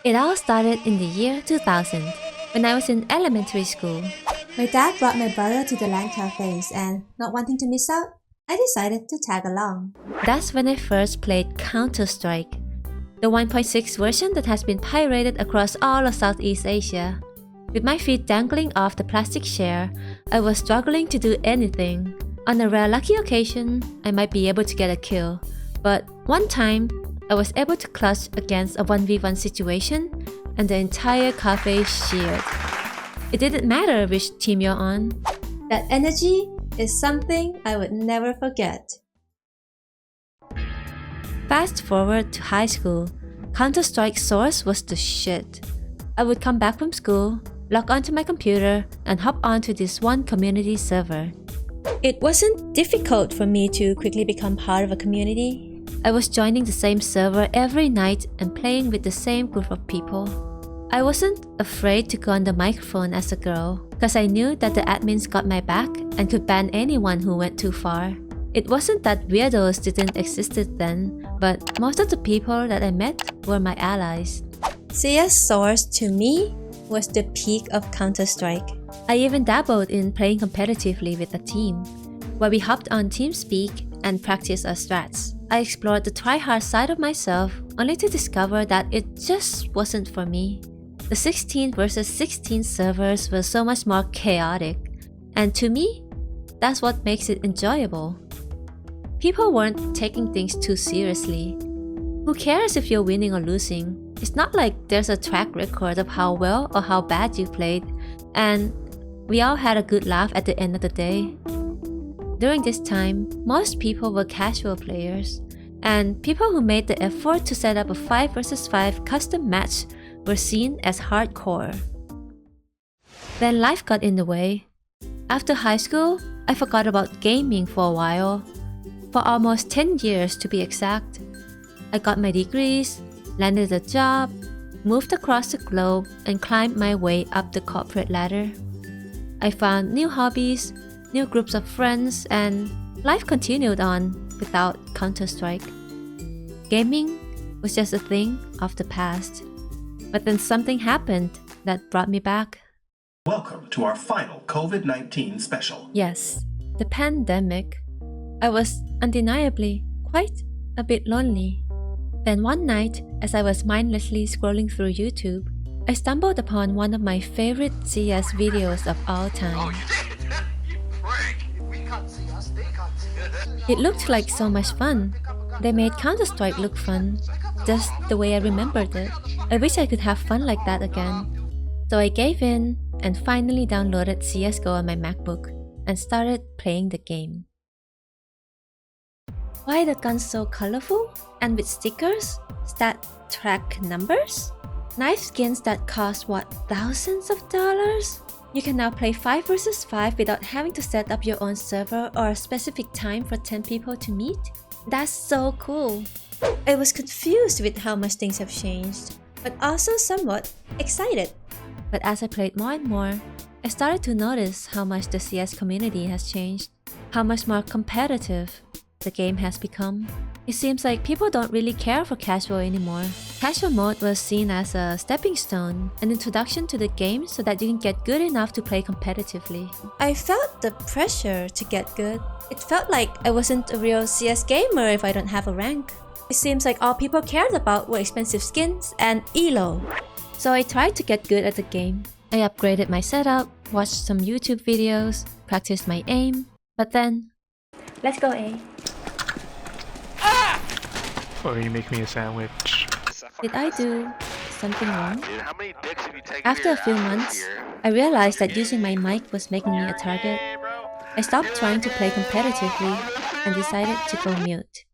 It all started in the year 2000, when I was in elementary school. My dad brought my brother to the LAN cafes and, not wanting to miss out, I decided to tag along. That's when I first played Counter-Strike, the 1.6 version that has been pirated across all of Southeast Asia. With my feet dangling off the plastic chair, I was struggling to do anything. On a rare lucky occasion, I might be able to get a kill, but one time, I was able to clutch against a 1v1 situation and the entire cafe cheered. It didn't matter which team you're on. That energy is something I would never forget. Fast forward to high school, Counter-Strike Source was the shit. I would come back from school, log onto my computer, and hop onto this one community server. It wasn't difficult for me to quickly become part of a community. I was joining the same server every night and playing with the same group of people. I wasn't afraid to go on the microphone as a girl because I knew that the admins got my back and could ban anyone who went too far. It wasn't that weirdos didn't exist then, but most of the people that I met were my allies. CS Source to me was the peak of Counter-Strike. I even dabbled in playing competitively with a team, where we hopped on TeamSpeak and practiced our strats. I explored the try-hard side of myself only to discover that it just wasn't for me. The 16 versus 16 servers were so much more chaotic, and to me, that's what makes it enjoyable. People weren't taking things too seriously. Who cares if you're winning or losing? It's not like there's a track record of how well or how bad you played, and we all had a good laugh at the end of the day. During this time, most people were casual players, and people who made the effort to set up a 5 versus 5 custom match were seen as hardcore. Then life got in the way. After high school, I forgot about gaming for a while. For almost 10 years to be exact. I got my degrees, landed a job, moved across the globe, and climbed my way up the corporate ladder. I found new hobbies, new groups of friends, and life continued on without Counter-Strike. Gaming was just a thing of the past. But then something happened that brought me back. Welcome to our final COVID-19 special. Yes, the pandemic. I was undeniably quite a bit lonely. Then one night, as I was mindlessly scrolling through YouTube, I stumbled upon one of my favorite CS videos of all time. It looked like so much fun. They made Counter-Strike look fun, just the way I remembered it. I wish I could have fun like that again. So I gave in and finally downloaded CSGO on my MacBook and started playing the game. Why are the guns so colorful and with stickers? Stat track numbers? Knife skins that cost what, thousands of dollars? You can now play 5 versus 5 without having to set up your own server or a specific time for 10 people to meet? That's so cool! I was confused with how much things have changed, but also somewhat excited. But as I played more and more, I started to notice how much the CS community has changed, how much more competitive the game has become. It seems like people don't really care for casual anymore. Casual mode was seen as a stepping stone, an introduction to the game so that you can get good enough to play competitively. I felt the pressure to get good. It felt like I wasn't a real CS gamer if I don't have a rank. It seems like all people cared about were expensive skins and elo. So I tried to get good at the game. I upgraded my setup, watched some YouTube videos, practiced my aim, but then... Let's go, A. Or you make me a sandwich. Did I do something wrong? After a few months, I realized that using my mic was making me a target. I stopped trying to play competitively and decided to go mute.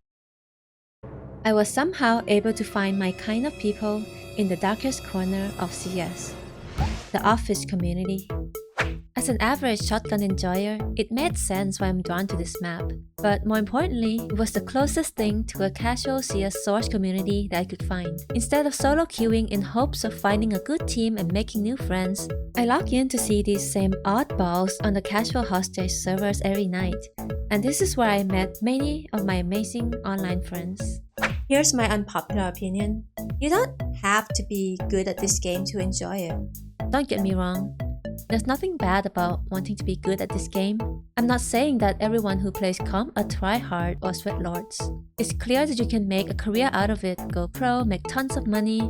I was somehow able to find my kind of people in the darkest corner of CS, the office community. As an average shotgun enjoyer, it made sense why I'm drawn to this map. But more importantly, it was the closest thing to a casual CS Source community that I could find. Instead of solo queuing in hopes of finding a good team and making new friends, I log in to see these same oddballs on the casual hostage servers every night. And this is where I met many of my amazing online friends. Here's my unpopular opinion. You don't have to be good at this game to enjoy it. Don't get me wrong. There's nothing bad about wanting to be good at this game. I'm not saying that everyone who plays comp are tryhard or sweatlords. It's clear that you can make a career out of it, go pro, make tons of money.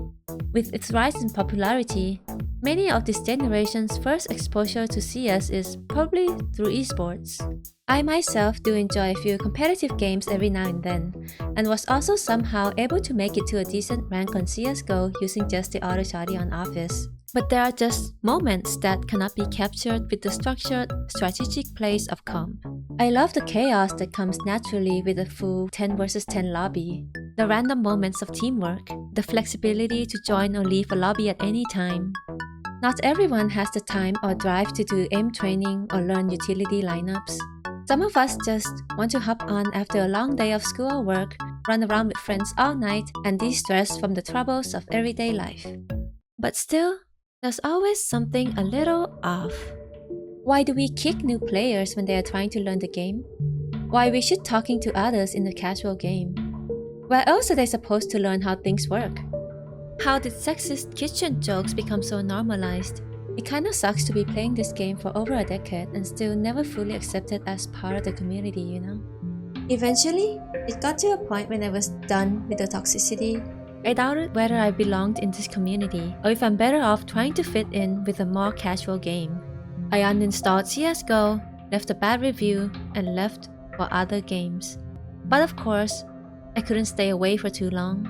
With its rise in popularity, many of this generation's first exposure to CS is probably through esports. I myself do enjoy a few competitive games every now and then, and was also somehow able to make it to a decent rank on CSGO using just the auto shotty on Office. But there are just moments that cannot be captured with the structured, strategic plays of comp. I love the chaos that comes naturally with a full 10 vs 10 lobby, the random moments of teamwork, the flexibility to join or leave a lobby at any time. Not everyone has the time or drive to do aim training or learn utility lineups. Some of us just want to hop on after a long day of school or work, run around with friends all night, and de-stress from the troubles of everyday life. But still, there's always something a little off. Why do we kick new players when they are trying to learn the game? Why we should talking to others in the casual game? Where else are they supposed to learn how things work? How did sexist kitchen jokes become so normalized? It kinda sucks to be playing this game for over a decade and still never fully accepted as part of the community, you know? Eventually, it got to a point when I was done with the toxicity. I doubted whether I belonged in this community or if I'm better off trying to fit in with a more casual game. I uninstalled CSGO, left a bad review, and left for other games. But of course, I couldn't stay away for too long.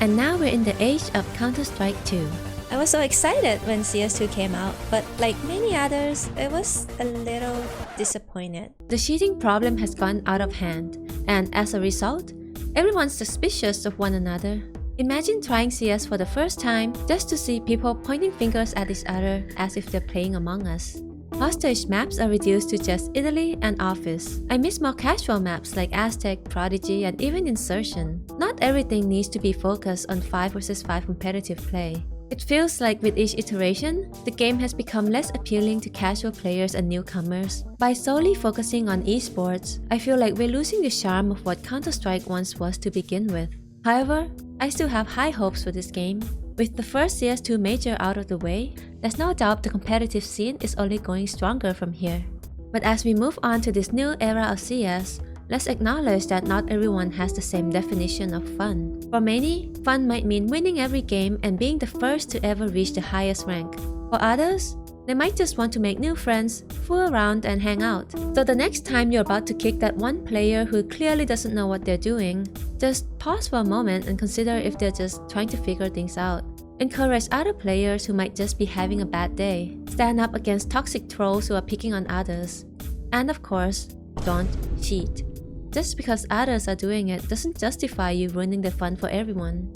And now we're in the age of Counter-Strike 2. I was so excited when CS2 came out, but like many others, I was a little disappointed. The cheating problem has gone out of hand, and as a result, everyone's suspicious of one another. Imagine trying CS for the first time just to see people pointing fingers at each other as if they're playing Among Us. Hostage maps are reduced to just Italy and Office. I miss more casual maps like Aztec, Prodigy, and even Insertion. Not everything needs to be focused on 5 vs 5 competitive play. It feels like with each iteration, the game has become less appealing to casual players and newcomers. By solely focusing on esports, I feel like we're losing the charm of what Counter-Strike once was to begin with. However, I still have high hopes for this game. With the first CS2 major out of the way, there's no doubt the competitive scene is only going stronger from here. But as we move on to this new era of CS, let's acknowledge that not everyone has the same definition of fun. For many, fun might mean winning every game and being the first to ever reach the highest rank. For others, they might just want to make new friends, fool around, and hang out. So the next time you're about to kick that one player who clearly doesn't know what they're doing, just pause for a moment and consider if they're just trying to figure things out. Encourage other players who might just be having a bad day. Stand up against toxic trolls who are picking on others. And of course, don't cheat. Just because others are doing it doesn't justify you ruining the fun for everyone.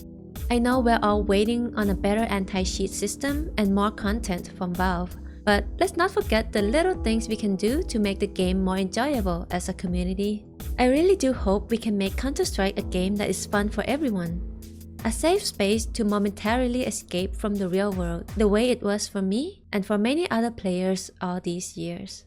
I know we're all waiting on a better anti-cheat system and more content from Valve, but let's not forget the little things we can do to make the game more enjoyable as a community. I really do hope we can make Counter-Strike a game that is fun for everyone. A safe space to momentarily escape from the real world, the way it was for me and for many other players all these years.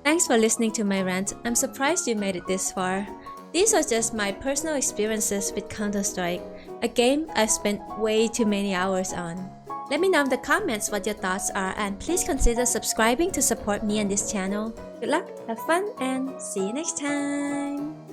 Thanks for listening to my rant. I'm surprised you made it this far. These are just my personal experiences with Counter-Strike, a game I've spent way too many hours on. Let me know in the comments what your thoughts are, and please consider subscribing to support me on this channel. Good luck, have fun, and see you next time!